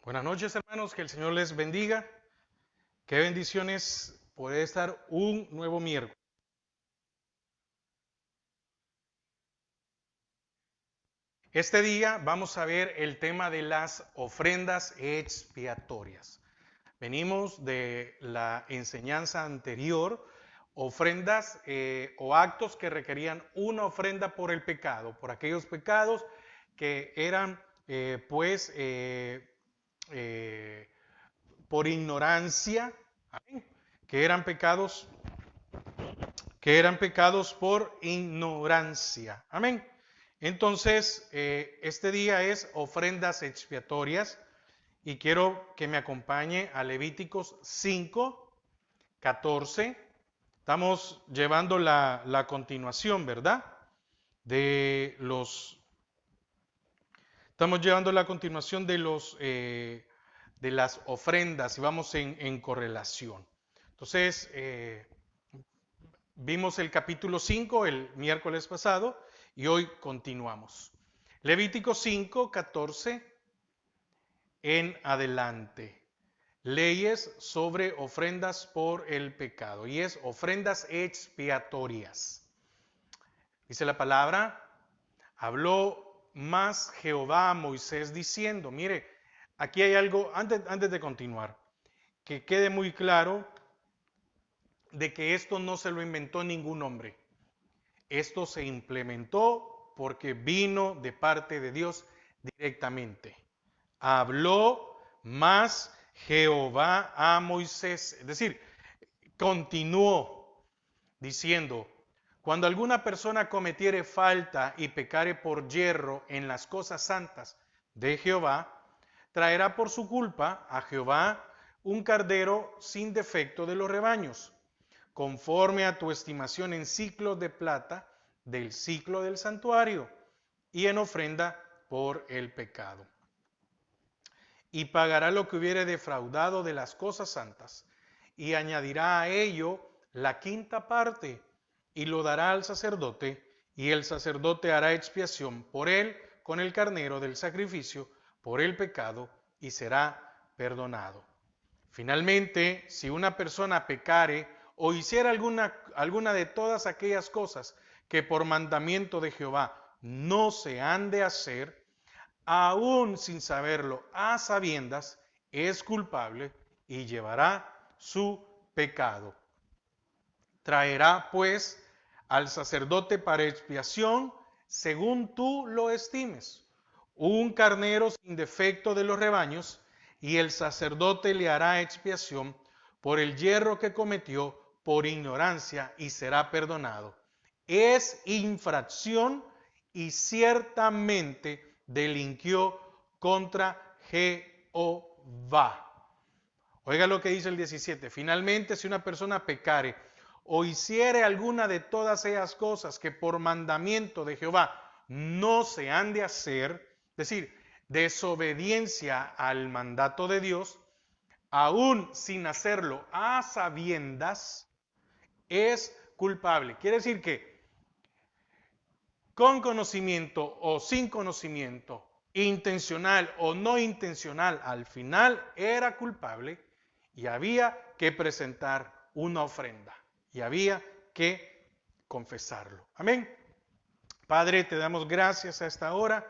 Buenas noches, hermanos, que el Señor les bendiga. Qué bendiciones poder estar un nuevo miércoles. Este día vamos a ver el tema de las ofrendas expiatorias. Venimos de la enseñanza anterior, ofrendas o actos que requerían una ofrenda por el pecado, por aquellos pecados que eran eh, por ignorancia, ¿amén? Que eran pecados por ignorancia. Amén. Entonces, este día es ofrendas expiatorias y quiero que me acompañe a Levíticos 5, 14. Estamos llevando la continuación, ¿verdad? De los, estamos llevando la continuación de las ofrendas y vamos en correlación. Entonces, vimos el capítulo 5 el miércoles pasado y hoy continuamos. Levítico 5, 14 en adelante. Leyes sobre ofrendas por el pecado y es ofrendas expiatorias. Dice la palabra, habló más Jehová a Moisés diciendo, mire, aquí hay algo, antes de continuar, que quede muy claro de que esto no se lo inventó ningún hombre. Esto se implementó porque vino de parte de Dios directamente. Habló más Jehová a Moisés. Es decir, continuó diciendo, cuando alguna persona cometiere falta y pecare por yerro en las cosas santas de Jehová, traerá por su culpa a Jehová un cordero sin defecto de los rebaños conforme a tu estimación en ciclos de plata del ciclo del santuario y en ofrenda por el pecado. Y pagará lo que hubiere defraudado de las cosas santas y añadirá a ello la quinta parte y lo dará al sacerdote y el sacerdote hará expiación por él con el carnero del sacrificio por el pecado y será perdonado. Finalmente, si una persona pecare o hiciera alguna de todas aquellas cosas que por mandamiento de Jehová no se han de hacer, aún sin saberlo a sabiendas, es culpable y llevará su pecado. Traerá pues al sacerdote para expiación según tú lo estimes, un carnero sin defecto de los rebaños, y el sacerdote le hará expiación por el yerro que cometió por ignorancia y será perdonado. Es infracción y ciertamente delinquió contra Jehová. Oiga lo que dice el 17. Finalmente, si una persona pecare o hiciere alguna de todas esas cosas que por mandamiento de Jehová no se han de hacer, es decir, desobediencia al mandato de Dios, aún sin hacerlo a sabiendas, es culpable. Quiere decir que con conocimiento o sin conocimiento, intencional o no intencional, al final era culpable y había que presentar una ofrenda y había que confesarlo. Amén. Padre, te damos gracias a esta hora.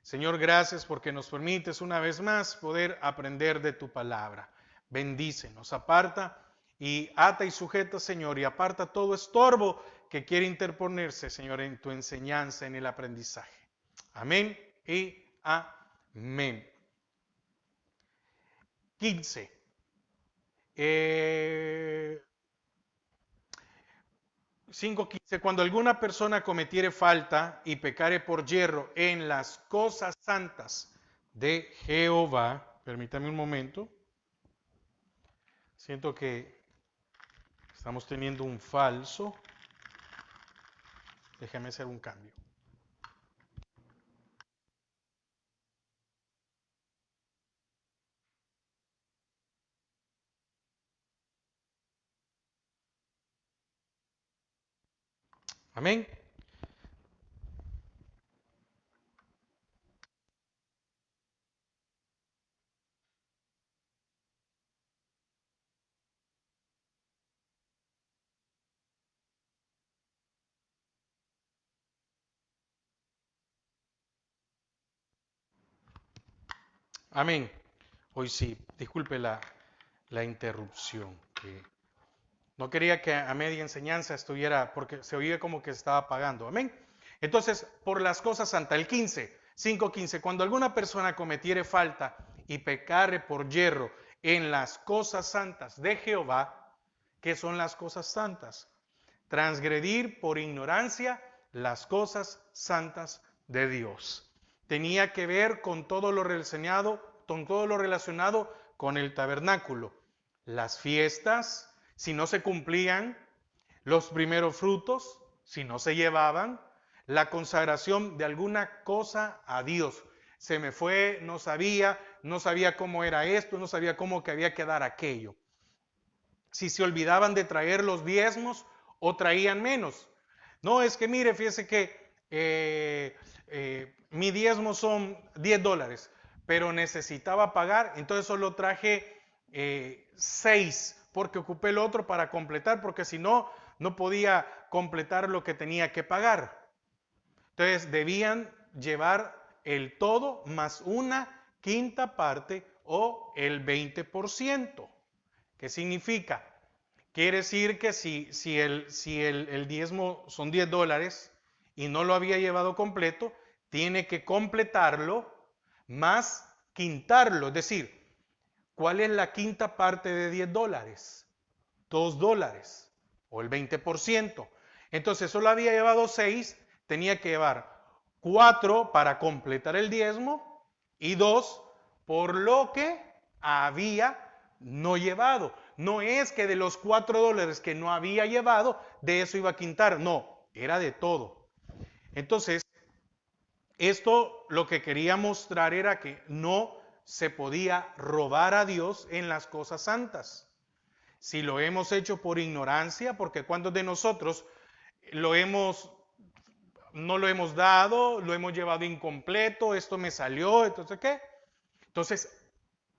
Señor, gracias porque nos permites una vez más poder aprender de tu palabra. Bendícenos, aparta y ata y sujeta, Señor, y aparta todo estorbo que quiere interponerse, Señor, en tu enseñanza, en el aprendizaje. Amén y amén. 15. 5:15. Cuando alguna persona cometiere falta y pecare por yerro en las cosas santas de Jehová, permítame un momento, siento que estamos teniendo un falso, déjame hacer un cambio. Amén. Amén. Hoy sí, disculpe la interrupción. No quería que a media enseñanza estuviera, porque se oía como que se estaba apagando. Amén. Entonces, por las cosas santas, el 15, 5:15, cuando alguna persona cometiere falta y pecare por yerro en las cosas santas de Jehová, ¿qué son las cosas santas? Transgredir por ignorancia las cosas santas de Dios. Tenía que ver con todo lo relacionado con el tabernáculo. Las fiestas, si no se cumplían, los primeros frutos, si no se llevaban, la consagración de alguna cosa a Dios. Se me fue, no sabía cómo era esto, no sabía cómo que había que dar aquello. Si se olvidaban de traer los diezmos o traían menos. No, es que mire, fíjese que mi diezmo son $10, pero necesitaba pagar, entonces solo traje 6 porque ocupé el otro para completar, porque si no, no podía completar lo que tenía que pagar. Entonces debían llevar el todo más una quinta parte o el 20%. ¿Qué significa? Quiere decir que si el diezmo son $10 y no lo había llevado completo, tiene que completarlo más quintarlo. Es decir, ¿cuál es la quinta parte de $10? $2 o el 20%. Entonces solo había llevado 6, tenía que llevar 4 para completar el diezmo y 2 por lo que había no llevado. No es que de los $4 que no había llevado, de eso iba a quintar. No, era de todo. Entonces, esto lo que quería mostrar era que no se podía robar a Dios en las cosas santas. Si lo hemos hecho por ignorancia, porque cuántos de nosotros no lo hemos dado, lo hemos llevado incompleto, esto me salió, entonces ¿qué? Entonces,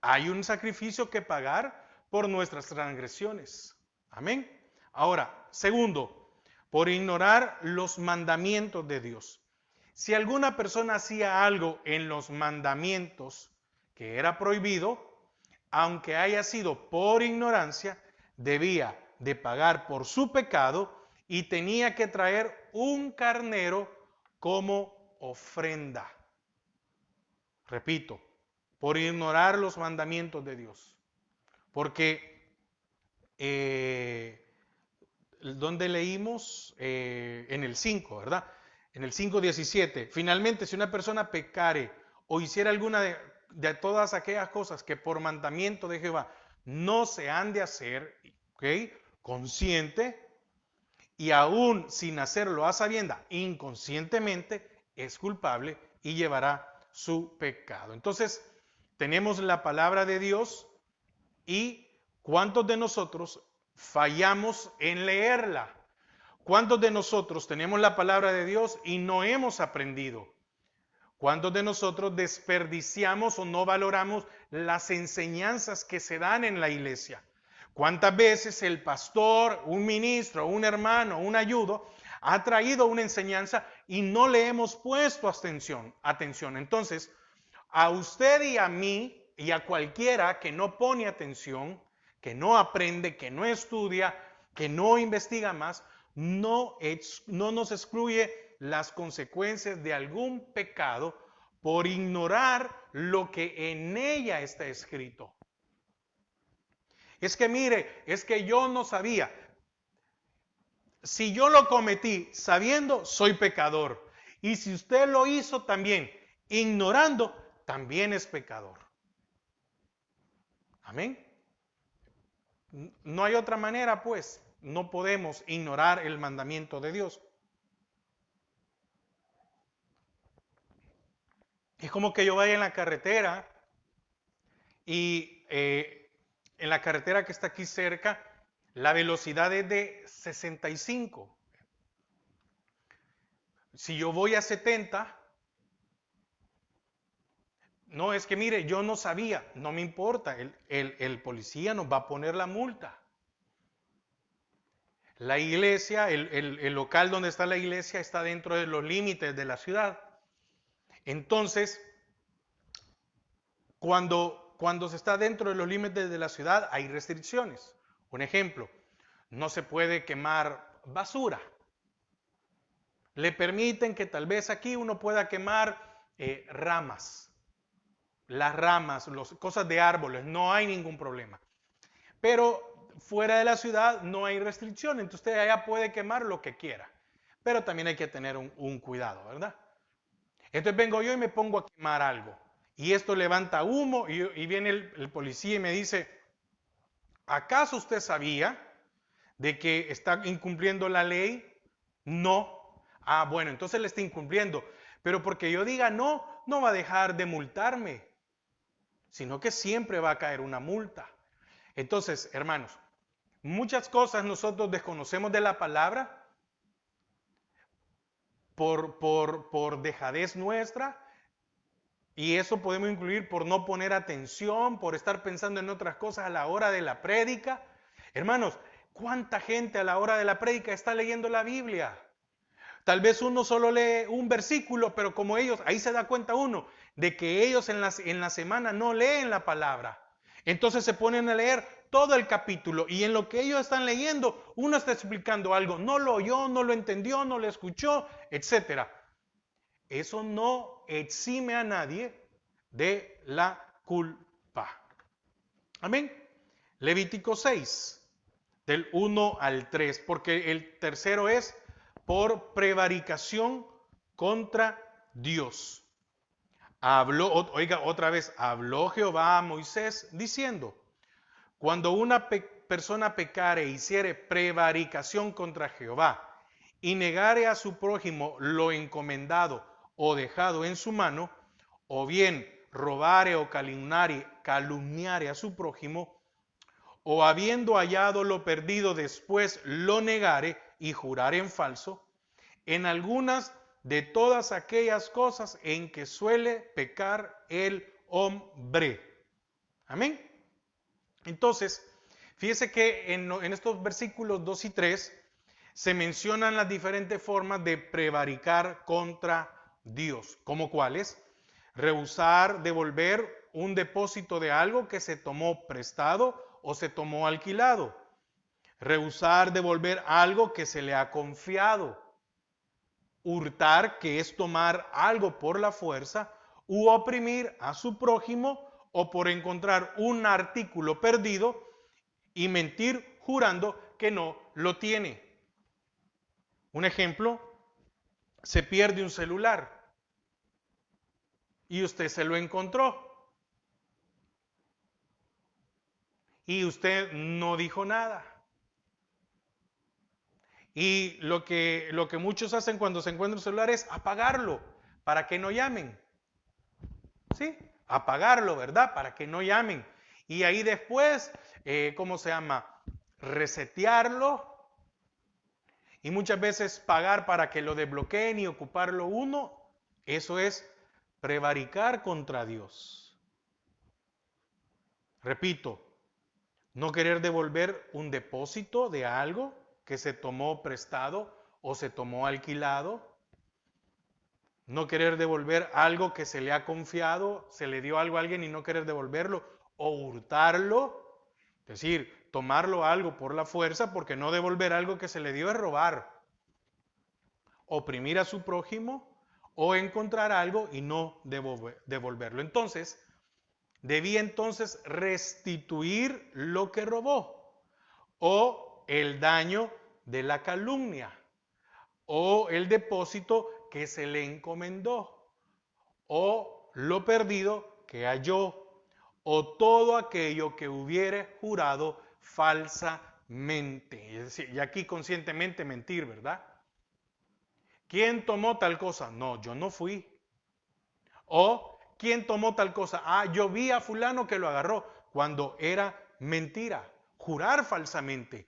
hay un sacrificio que pagar por nuestras transgresiones. Amén. Ahora, segundo, por ignorar los mandamientos de Dios. Si alguna persona hacía algo en los mandamientos que era prohibido, aunque haya sido por ignorancia, debía de pagar por su pecado y tenía que traer un carnero como ofrenda. Repito, por ignorar los mandamientos de Dios. Porque, ¿dónde leímos? En el 5, ¿verdad? En el 5:17. Finalmente, si una persona pecare o hiciera alguna de todas aquellas cosas que por mandamiento de Jehová no se han de hacer, ¿ok? Consciente, y aún sin hacerlo a sabienda, inconscientemente, es culpable y llevará su pecado. Entonces, tenemos la palabra de Dios y ¿cuántos de nosotros fallamos en leerla? ¿Cuántos de nosotros tenemos la palabra de Dios y no hemos aprendido? ¿Cuántos de nosotros desperdiciamos o no valoramos las enseñanzas que se dan en la iglesia? ¿Cuántas veces el pastor, un ministro, un hermano, un ayudo ha traído una enseñanza y no le hemos puesto atención? Entonces, a usted y a mí y a cualquiera que no pone atención, que no aprende, que no estudia, que no investiga más, no nos excluye las consecuencias de algún pecado por ignorar lo que en ella está escrito. Es que mire, es que yo no sabía. Si yo lo cometí sabiendo, soy pecador. Y si usted lo hizo también ignorando, también es pecador. Amén. No hay otra manera, pues. No podemos ignorar el mandamiento de Dios. Es como que yo vaya en la carretera y en la carretera que está aquí cerca, la velocidad es de 65. Si yo voy a 70, no, es que mire, yo no sabía, no me importa, el policía nos va a poner la multa. La iglesia, el local donde está la iglesia está dentro de los límites de la ciudad. Entonces, Cuando se está dentro de los límites de la ciudad hay restricciones. Un ejemplo, no se puede quemar basura. Le permiten que tal vez aquí uno pueda quemar ramas, las ramas, cosas de árboles, no hay ningún problema. Pero fuera de la ciudad no hay restricción, entonces usted allá puede quemar lo que quiera. Pero también hay que tener un cuidado, ¿verdad? Entonces vengo yo y me pongo a quemar algo. Y esto levanta humo y viene el policía y me dice, ¿acaso usted sabía de que está incumpliendo la ley? No. Ah, bueno, entonces le está incumpliendo. Pero porque yo diga no, no va a dejar de multarme, sino que siempre va a caer una multa. Entonces, hermanos, muchas cosas nosotros desconocemos de la palabra por dejadez nuestra, y eso podemos incluir por no poner atención, por estar pensando en otras cosas a la hora de la prédica. Hermanos, ¿cuánta gente a la hora de la prédica está leyendo la Biblia? Tal vez uno solo lee un versículo, pero como ellos, ahí se da cuenta uno de que ellos en la semana no leen la palabra. Entonces se ponen a leer todo el capítulo y en lo que ellos están leyendo, uno está explicando algo. No lo oyó, no lo entendió, no lo escuchó, etcétera. Eso no exime a nadie de la culpa. Amén. Levítico 6, del 1 al 3, porque el tercero es por prevaricación contra Dios. Habló, oiga, otra vez, habló Jehová a Moisés diciendo, cuando una persona pecare e hiciere prevaricación contra Jehová y negare a su prójimo lo encomendado o dejado en su mano, o bien robare o calumniare a su prójimo, o habiendo hallado lo perdido después lo negare y jurare en falso, en algunas de todas aquellas cosas en que suele pecar el hombre. Amén. Entonces, fíjese que en estos versículos 2 y 3 se mencionan las diferentes formas de prevaricar contra Dios. ¿Como cuáles? Rehusar devolver un depósito de algo que se tomó prestado o se tomó alquilado. Rehusar devolver algo que se le ha confiado. Hurtar, que es tomar algo por la fuerza, u oprimir a su prójimo, o por encontrar un artículo perdido y mentir jurando que no lo tiene. Un ejemplo, se pierde un celular y usted se lo encontró y usted no dijo nada. Y lo que muchos hacen cuando se encuentra un celular es apagarlo para que no llamen. ¿Sí? Apagarlo, ¿verdad? Para que no llamen. Y ahí después, ¿cómo se llama? Resetearlo. Y muchas veces pagar para que lo desbloqueen y ocuparlo uno. Eso es prevaricar contra Dios. Repito, no querer devolver un depósito de algo que se tomó prestado o se tomó alquilado. No querer devolver algo que se le ha confiado, se le dio algo a alguien y no querer devolverlo, o hurtarlo, es decir, tomarlo algo por la fuerza, porque no devolver algo que se le dio es robar. Oprimir a su prójimo o encontrar algo y no devolverlo. Entonces, debía entonces restituir lo que robó, o el daño de la calumnia, o el depósito que se le encomendó, o lo perdido que halló, o todo aquello que hubiere jurado falsamente. Es decir, y aquí conscientemente mentir, ¿verdad? ¿Quién tomó tal cosa? No, yo no fui. O ¿quién tomó tal cosa? Ah, yo vi a fulano que lo agarró, cuando era mentira, jurar falsamente.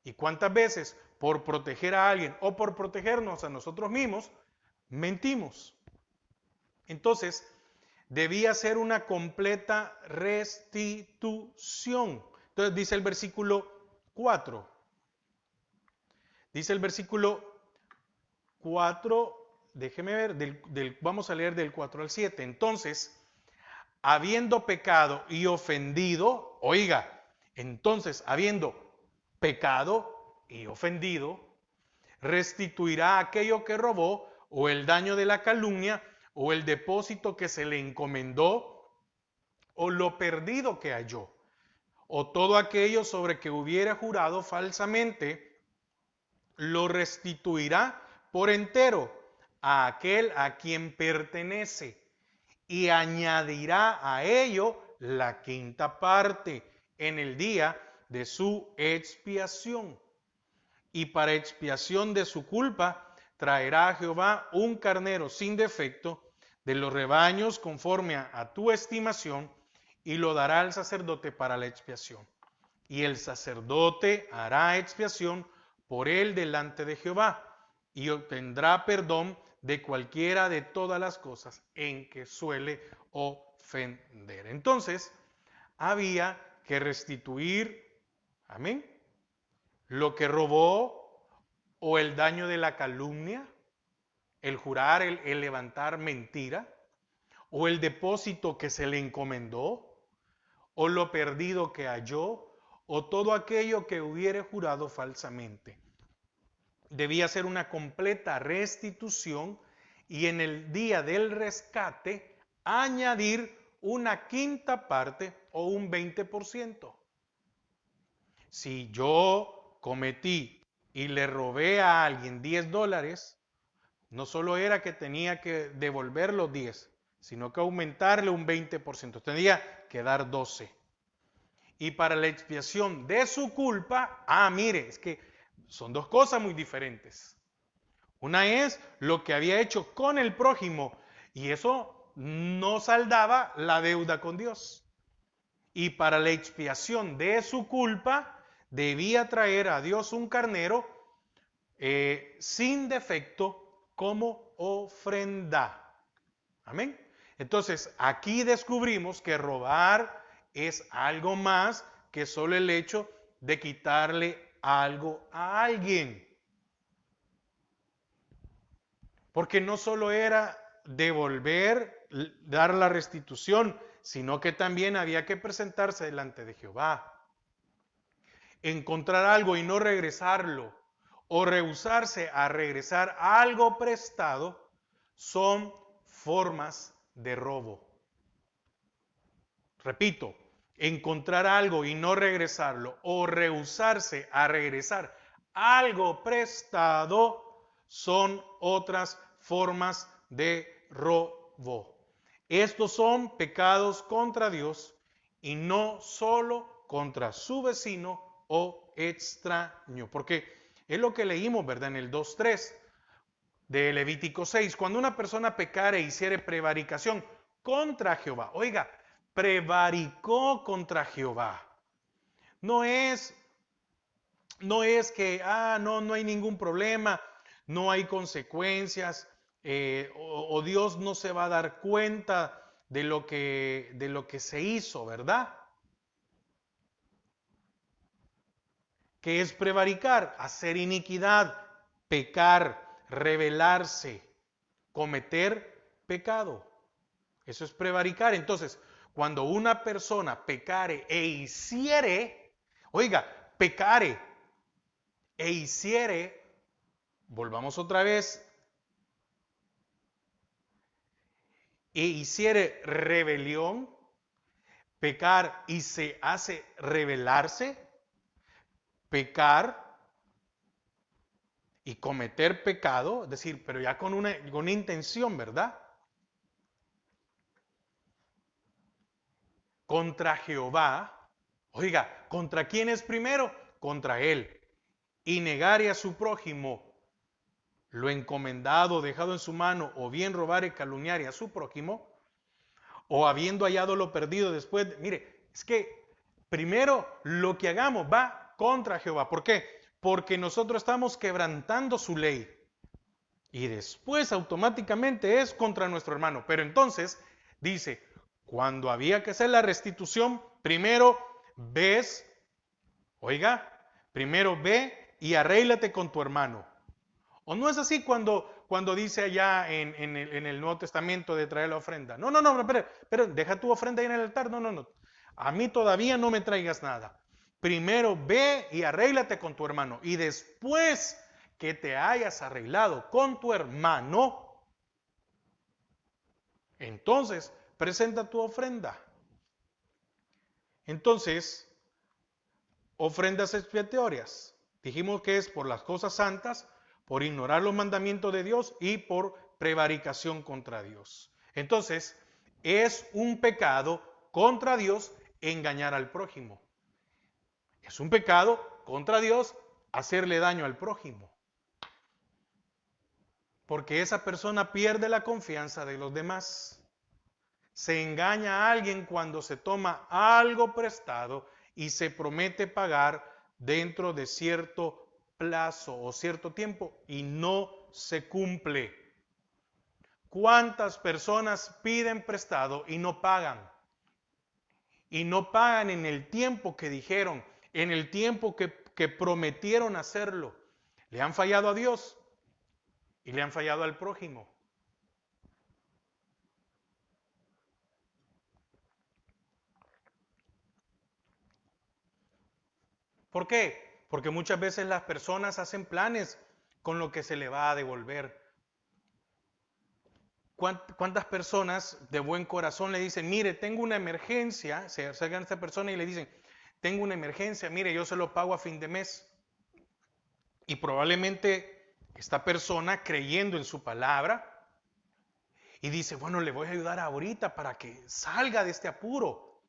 ¿Y cuántas veces por proteger a alguien o por protegernos a nosotros mismos, mentimos? Entonces, debía ser una completa restitución. Entonces dice el versículo 4. Dice el versículo 4, déjeme ver, vamos a leer del 4 al 7. Entonces, habiendo pecado y ofendido, oiga, entonces habiendo pecado y ofendido, restituirá aquello que robó, o el daño de la calumnia, o el depósito que se le encomendó, o lo perdido que halló, o todo aquello sobre que hubiera jurado falsamente, lo restituirá por entero a aquel a quien pertenece, y añadirá a ello la quinta parte en el día de su expiación. Y para expiación de su culpa traerá a Jehová un carnero sin defecto de los rebaños conforme a tu estimación, y lo dará al sacerdote para la expiación. Y el sacerdote hará expiación por él delante de Jehová, y obtendrá perdón de cualquiera de todas las cosas en que suele ofender. Entonces, había que restituir, amén, lo que robó, o el daño de la calumnia, el jurar, el levantar mentira, o el depósito que se le encomendó, o lo perdido que halló, o todo aquello que hubiere jurado falsamente. Debía ser una completa restitución, y en el día del rescate añadir una quinta parte o un 20%. Si yo cometí y le robé a alguien $10, no solo era que tenía que devolver los 10, sino que aumentarle un 20%. Tenía que dar 12. Y para la expiación de su culpa, mire, es que son dos cosas muy diferentes. Una es lo que había hecho con el prójimo, y eso no saldaba la deuda con Dios. Y para la expiación de su culpa, debía traer a Dios un carnero sin defecto como ofrenda. Amén. Entonces, aquí descubrimos que robar es algo más que solo el hecho de quitarle algo a alguien. Porque no solo era devolver, dar la restitución, sino que también había que presentarse delante de Jehová. Encontrar algo y no regresarlo, o rehusarse a regresar algo prestado, son formas de robo. Repito, encontrar algo y no regresarlo, o rehusarse a regresar algo prestado, son otras formas de robo. Estos son pecados contra Dios, y no solo contra su vecino o extraño. Porque es lo que leímos, ¿verdad? En el 2:3 de Levítico 6. Cuando una persona pecare e hiciere prevaricación contra Jehová. Oiga, prevaricó contra Jehová. No es que, no hay ningún problema, no hay consecuencias, o Dios no se va a dar cuenta de lo que se hizo, ¿verdad? ¿Qué es prevaricar? Hacer iniquidad, pecar, rebelarse, cometer pecado. Eso es prevaricar. Entonces, cuando una persona pecare e hiciere, oiga, pecare e hiciere, volvamos otra vez, e hiciere rebelión, pecar y se hace rebelarse, pecar y cometer pecado, es decir, pero ya con una intención, ¿verdad? Contra Jehová. Oiga, ¿contra quién es primero? Contra él. Y negare a su prójimo lo encomendado, dejado en su mano, o bien robar y calumniar a su prójimo, o habiendo hallado lo perdido después. Mire, es que primero lo que hagamos va contra Jehová. ¿Por qué? Porque nosotros estamos quebrantando su ley. Y después automáticamente es contra nuestro hermano. Pero entonces dice, cuando había que hacer la restitución, primero ves, oiga, primero ve y arréglate con tu hermano. ¿O no es así cuando cuando dice allá en el Nuevo Testamento de traer la ofrenda. No, no, no, pero deja tu ofrenda ahí en el altar. No, no, no. A mí todavía no me traigas nada. Primero ve y arréglate con tu hermano. Y después que te hayas arreglado con tu hermano, entonces presenta tu ofrenda. Entonces, ofrendas expiatorias. Dijimos que es por las cosas santas, por ignorar los mandamientos de Dios y por prevaricación contra Dios. Entonces, es un pecado contra Dios engañar al prójimo. Es un pecado contra Dios hacerle daño al prójimo. Porque esa persona pierde la confianza de los demás. Se engaña a alguien cuando se toma algo prestado y se promete pagar dentro de cierto plazo o cierto tiempo y no se cumple. ¿Cuántas personas piden prestado y no pagan? Y no pagan en el tiempo que dijeron, en el tiempo que prometieron hacerlo. Le han fallado a Dios y le han fallado al prójimo. ¿Por qué? Porque muchas veces las personas hacen planes con lo que se le va a devolver. ¿Cuántas personas de buen corazón le dicen, mire, tengo una emergencia? Se acercan a esta persona y le dicen, tengo una emergencia, mire, yo se lo pago a fin de mes. Y probablemente esta persona, creyendo en su palabra, y dice, bueno, le voy a ayudar ahorita para que salga de este apuro.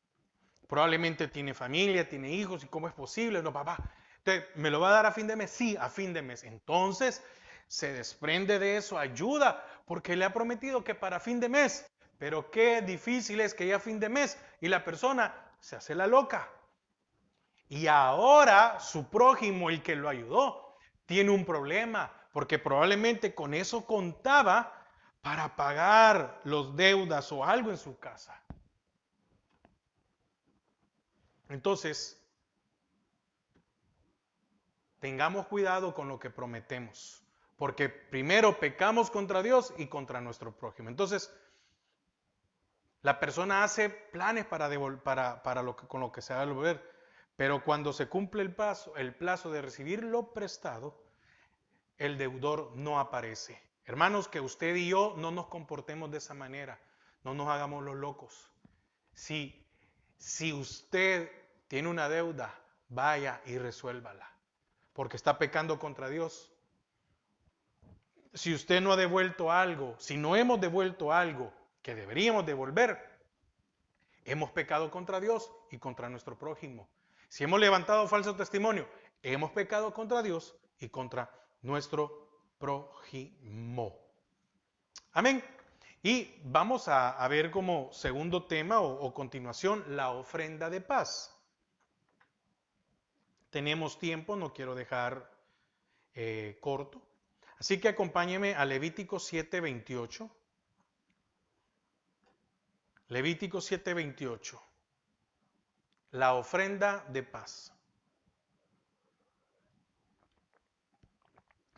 Probablemente tiene familia, tiene hijos, ¿y cómo es posible? No, papá, ¿me lo va a dar a fin de mes? Sí, a fin de mes. Entonces, se desprende de eso, ayuda, porque le ha prometido que para fin de mes. Pero qué difícil es que ya a fin de mes y la persona se hace la loca. Y ahora su prójimo, el que lo ayudó, tiene un problema, porque probablemente con eso contaba para pagar los deudas o algo en su casa. Entonces, tengamos cuidado con lo que prometemos, porque primero pecamos contra Dios y contra nuestro prójimo. Entonces, la persona hace planes para con lo que se va a devolver, pero cuando se cumple el plazo de recibir lo prestado, el deudor no aparece. Hermanos, que usted y yo no nos comportemos de esa manera, no nos hagamos los locos. Si usted tiene una deuda, vaya y resuélvala, porque está pecando contra Dios. Si usted no ha devuelto algo, si no hemos devuelto algo que deberíamos devolver, hemos pecado contra Dios y contra nuestro prójimo. Si hemos levantado falso testimonio, hemos pecado contra Dios y contra nuestro prójimo. Amén. Y vamos a ver como segundo tema o continuación la ofrenda de paz. Tenemos tiempo, no quiero dejar corto. Así que acompáñeme a Levítico 7:28. Levítico 7:28. La ofrenda de paz.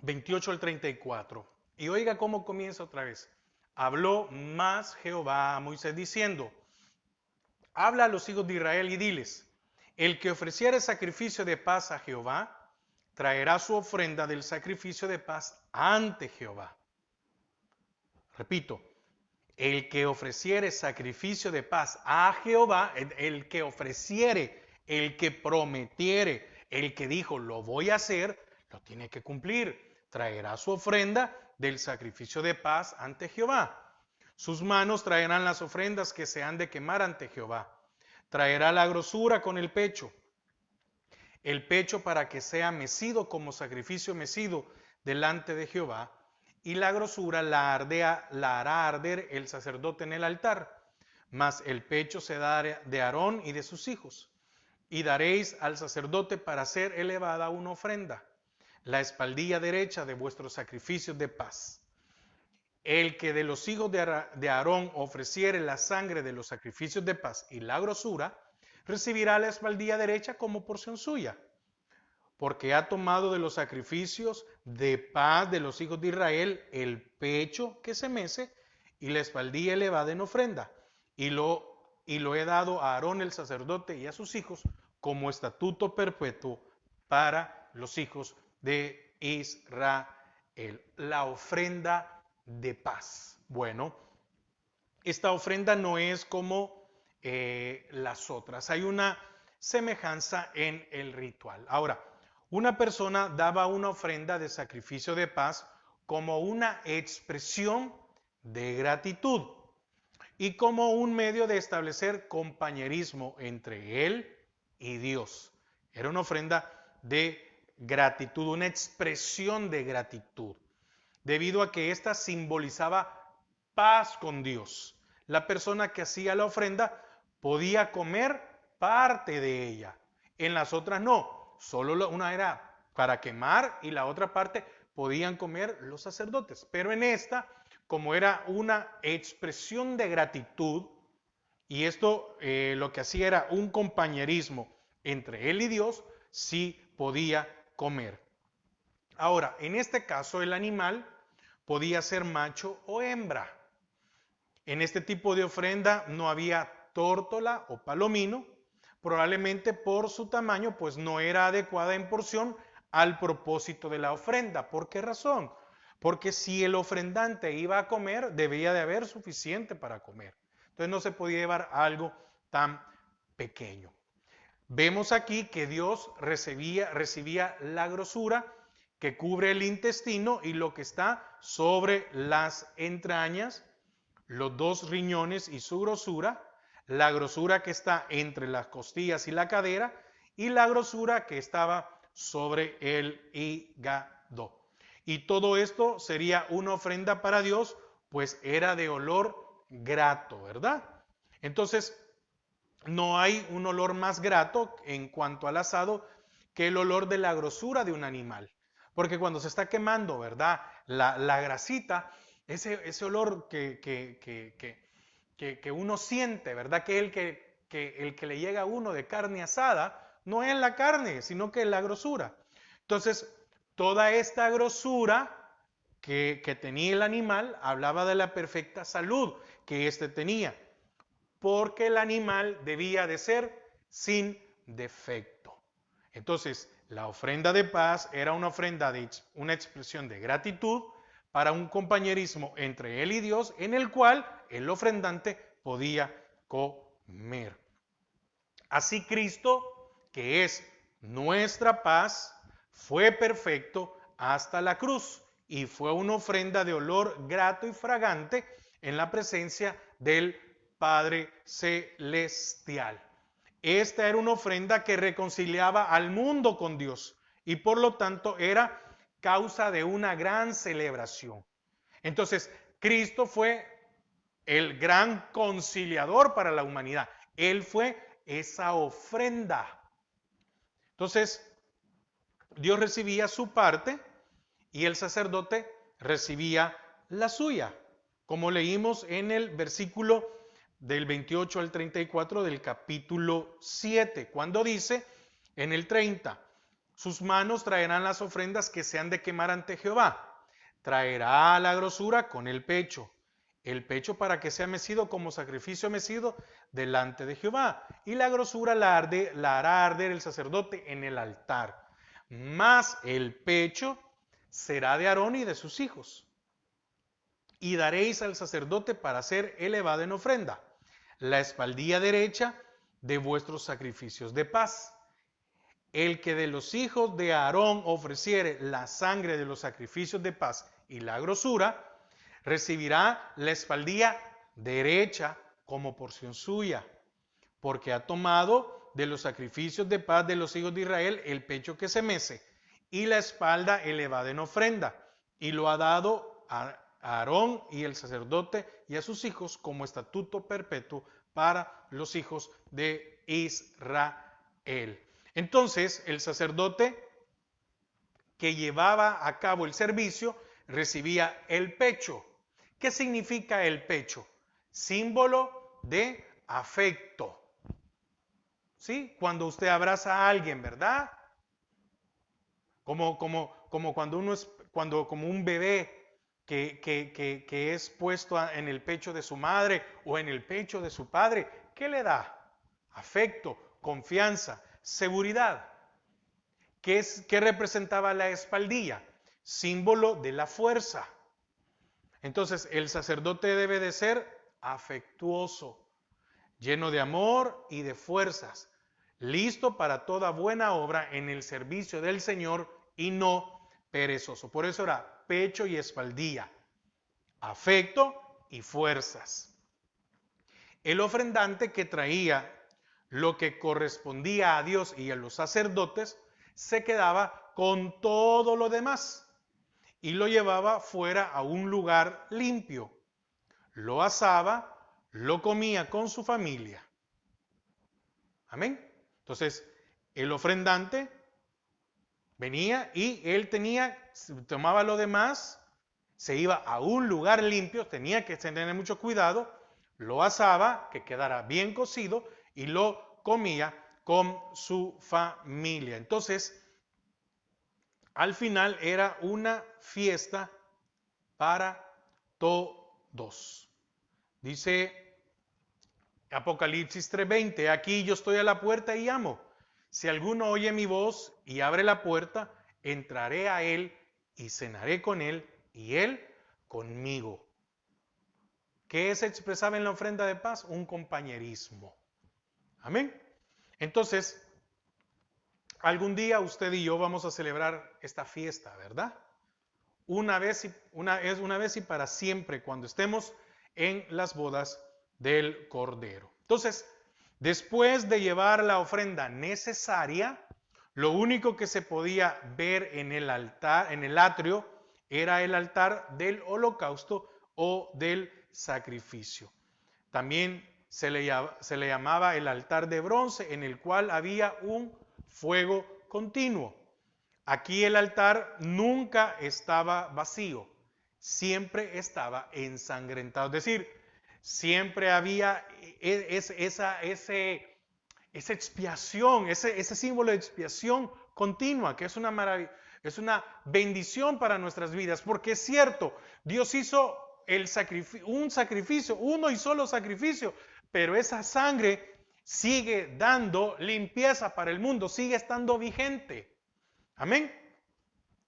28 al 34. Y oiga cómo comienza otra vez. Habló más Jehová a Moisés diciendo, habla a los hijos de Israel y diles, el que ofreciere sacrificio de paz a Jehová, traerá su ofrenda del sacrificio de paz ante Jehová. Repito, el que ofreciere sacrificio de paz a Jehová, el que ofreciere, el que prometiere, el que dijo lo voy a hacer, lo tiene que cumplir. Traerá su ofrenda del sacrificio de paz ante Jehová. Sus manos traerán las ofrendas que se han de quemar ante Jehová. Traerá la grosura con el pecho para que sea mecido como sacrificio mecido delante de Jehová, y la grosura la hará arder el sacerdote en el altar, mas el pecho se dará de Aarón y de sus hijos, y daréis al sacerdote para ser elevada una ofrenda, la espaldilla derecha de vuestros sacrificios de paz. El que de los hijos de Aarón ofreciere la sangre de los sacrificios de paz y la grosura, recibirá la espaldilla derecha como porción suya. porque ha tomado de los sacrificios de paz de los hijos de Israel el pecho que se mece y la espaldilla elevada en ofrenda. Y lo he dado a Aarón el sacerdote y a sus hijos como estatuto perpetuo para los hijos de Israel. La ofrenda de paz. Bueno, esta ofrenda no es como las otras. Hay una semejanza en el ritual. Ahora, una persona daba una ofrenda de sacrificio de paz como una expresión de gratitud y como un medio de establecer compañerismo entre él y Dios. Era una ofrenda de gratitud, una expresión de gratitud, debido a que ésta simbolizaba paz con Dios. La persona que hacía la ofrenda podía comer parte de ella. En las otras no, solo una era para quemar y la otra parte podían comer los sacerdotes. Pero en esta, como era una expresión de gratitud, y esto lo que hacía era un compañerismo entre él y Dios, sí podía comer. Ahora, en este caso el animal podía ser macho o hembra. En este tipo de ofrenda no había tórtola o palomino, probablemente por su tamaño, pues no era adecuada en porción al propósito de la ofrenda. ¿Por qué razón? Porque si el ofrendante iba a comer, debía de haber suficiente para comer. Entonces no se podía llevar algo tan pequeño. Vemos aquí que Dios recibía la grosura que cubre el intestino y lo que está sobre las entrañas, los dos riñones y su grosura, la grosura que está entre las costillas y la cadera y la grosura que estaba sobre el hígado. Y todo esto sería una ofrenda para Dios, pues era de olor grato, ¿verdad? Entonces, no hay un olor más grato en cuanto al asado que el olor de la grosura de un animal. Porque cuando se está quemando, ¿verdad? La grasita, ese olor que uno siente, ¿verdad? Que el que le llega a uno de carne asada, no es la carne, sino que es la grosura. Entonces, toda esta grosura que tenía el animal hablaba de la perfecta salud que éste tenía, porque el animal debía de ser sin defecto. Entonces, la ofrenda de paz era una ofrenda de una expresión de gratitud para un compañerismo entre él y Dios, en el cual el ofrendante podía comer. Así Cristo, que es nuestra paz, fue perfecto hasta la cruz y fue una ofrenda de olor grato y fragante en la presencia del Padre Celestial. Esta era una ofrenda que reconciliaba al mundo con Dios y por lo tanto era causa de una gran celebración. Entonces, Cristo fue el gran conciliador para la humanidad. Él fue esa ofrenda. Entonces, Dios recibía su parte y el sacerdote recibía la suya, como leímos en el versículo del 28 al 34 del capítulo 7, cuando dice en el 30, sus manos traerán las ofrendas que se han de quemar ante Jehová, traerá la grosura con el pecho para que sea mecido como sacrificio mecido delante de Jehová, y la grosura la hará arder el sacerdote en el altar, mas el pecho será de Aarón y de sus hijos. Y daréis al sacerdote para ser elevado en ofrenda la espaldilla derecha de vuestros sacrificios de paz. El que de los hijos de Aarón ofreciere la sangre de los sacrificios de paz y la grosura, recibirá la espaldilla derecha como porción suya, porque ha tomado de los sacrificios de paz de los hijos de Israel el pecho que se mece y la espalda elevada en ofrenda, y lo ha dado a Aarón y el sacerdote y a sus hijos como estatuto perpetuo para los hijos de Israel. Entonces, el sacerdote que llevaba a cabo el servicio recibía el pecho. ¿Qué significa el pecho? Símbolo de afecto. ¿Sí? Cuando usted abraza a alguien, ¿verdad? como cuando uno es, como un bebé que es puesto en el pecho de su madre o en el pecho de su padre. ¿Qué le da? Afecto, confianza, seguridad. ¿Qué representaba la espaldilla? Símbolo de la fuerza. Entonces, el sacerdote debe de ser afectuoso, lleno de amor y de fuerzas, listo para toda buena obra en el servicio del Señor y no perezoso. Por eso era pecho y espaldilla, afecto y fuerzas. El ofrendante que traía lo que correspondía a Dios y a los sacerdotes se quedaba con todo lo demás y lo llevaba fuera a un lugar limpio. Lo asaba, lo comía con su familia. Amén. Entonces, el ofrendante venía y él tomaba lo demás, se iba a un lugar limpio, tenía que tener mucho cuidado, lo asaba, que quedara bien cocido, y lo comía con su familia. Entonces, al final era una fiesta para todos. Dice Apocalipsis 3:20, aquí yo estoy a la puerta y llamo. Si alguno oye mi voz y abre la puerta, entraré a él y cenaré con él y él conmigo. ¿Qué se expresaba en la ofrenda de paz? Un compañerismo. Amén. Entonces, algún día usted y yo vamos a celebrar esta fiesta, ¿verdad? Una vez y para siempre, cuando estemos en las bodas del Cordero. Entonces, después de llevar la ofrenda necesaria, lo único que se podía ver en el altar, en el atrio, era el altar del holocausto o del sacrificio. También se le llamaba el altar de bronce, en el cual había un fuego continuo. Aquí el altar nunca estaba vacío, siempre estaba ensangrentado. Es decir, siempre había esa expiación, ese símbolo de expiación continua, que es una maravilla, es una bendición para nuestras vidas, porque es cierto, Dios hizo un sacrificio, uno y solo sacrificio, pero esa sangre sigue dando limpieza para el mundo, sigue estando vigente. Amén.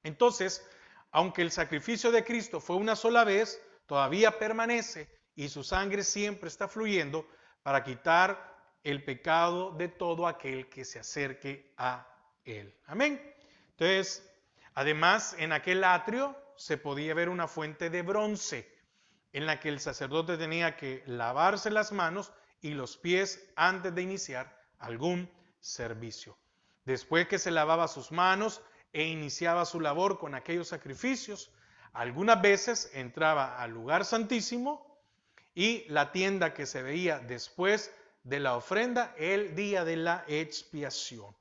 Entonces, aunque el sacrificio de Cristo fue una sola vez, todavía permanece y su sangre siempre está fluyendo para quitar el pecado de todo aquel que se acerque a él. Amén. Entonces, además, en aquel atrio se podía ver una fuente de bronce en la que el sacerdote tenía que lavarse las manos y los pies antes de iniciar algún servicio. Después que se lavaba sus manos e iniciaba su labor con aquellos sacrificios, algunas veces entraba al lugar santísimo y la tienda que se veía después de la ofrenda, el día de la expiación.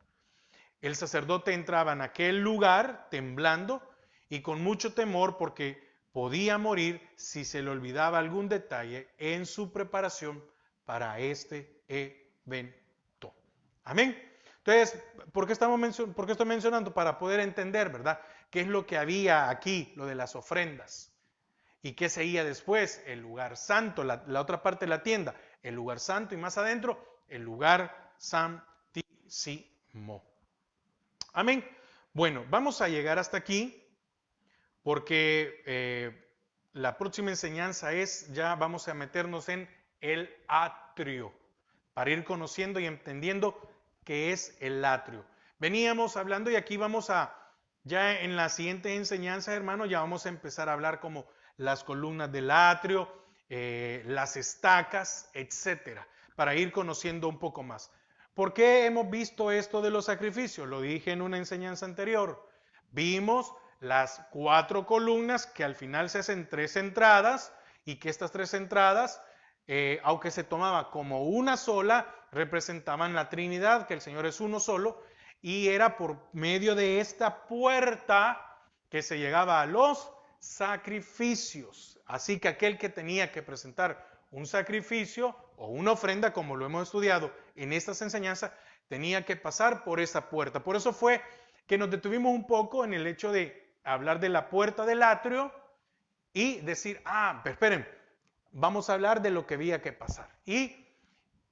El sacerdote entraba en aquel lugar temblando y con mucho temor porque podía morir si se le olvidaba algún detalle en su preparación para este evento. Amén. Entonces, ¿por qué estoy mencionando? Para poder entender, ¿verdad? ¿Qué es lo que había aquí, lo de las ofrendas? ¿Y qué seguía después? El lugar santo, la otra parte de la tienda, el lugar santo y más adentro, el lugar santísimo. Amén. Bueno, vamos a llegar hasta aquí porque la próxima enseñanza ya vamos a meternos en el atrio, para ir conociendo y entendiendo qué es el atrio. Veníamos hablando y aquí ya en la siguiente enseñanza, hermano, ya vamos a empezar a hablar como las columnas del atrio, las estacas, etcétera, para ir conociendo un poco más. ¿Por qué hemos visto esto de los sacrificios? Lo dije en una enseñanza anterior. Vimos las 4 columnas que al final se hacen 3 entradas y que estas 3 entradas, aunque se tomaba como una sola, representaban la Trinidad, que el Señor es uno solo, y era por medio de esta puerta que se llegaba a los sacrificios. Así que aquel que tenía que presentar un sacrificio o una ofrenda, como lo hemos estudiado en estas enseñanzas, tenía que pasar por esa puerta. Por eso fue que nos detuvimos un poco en el hecho de hablar de la puerta del atrio y decir, pero esperen, vamos a hablar de lo que había que pasar. Y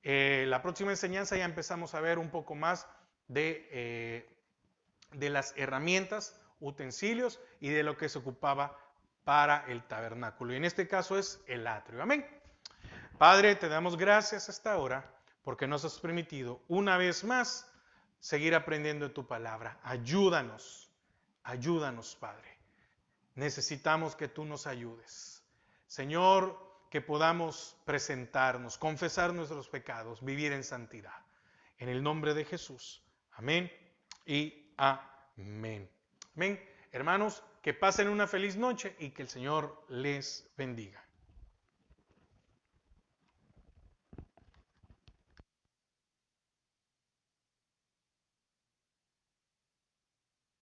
la próxima enseñanza ya empezamos a ver un poco más de las herramientas, utensilios y de lo que se ocupaba para el tabernáculo. Y en este caso es el atrio. Amén. Padre, te damos gracias hasta ahora porque nos has permitido una vez más seguir aprendiendo de tu palabra. Ayúdanos, ayúdanos, Padre. Necesitamos que tú nos ayudes. Señor, que podamos presentarnos, confesar nuestros pecados, vivir en santidad. En el nombre de Jesús. Amén y amén. Amén. Hermanos, que pasen una feliz noche y que el Señor les bendiga.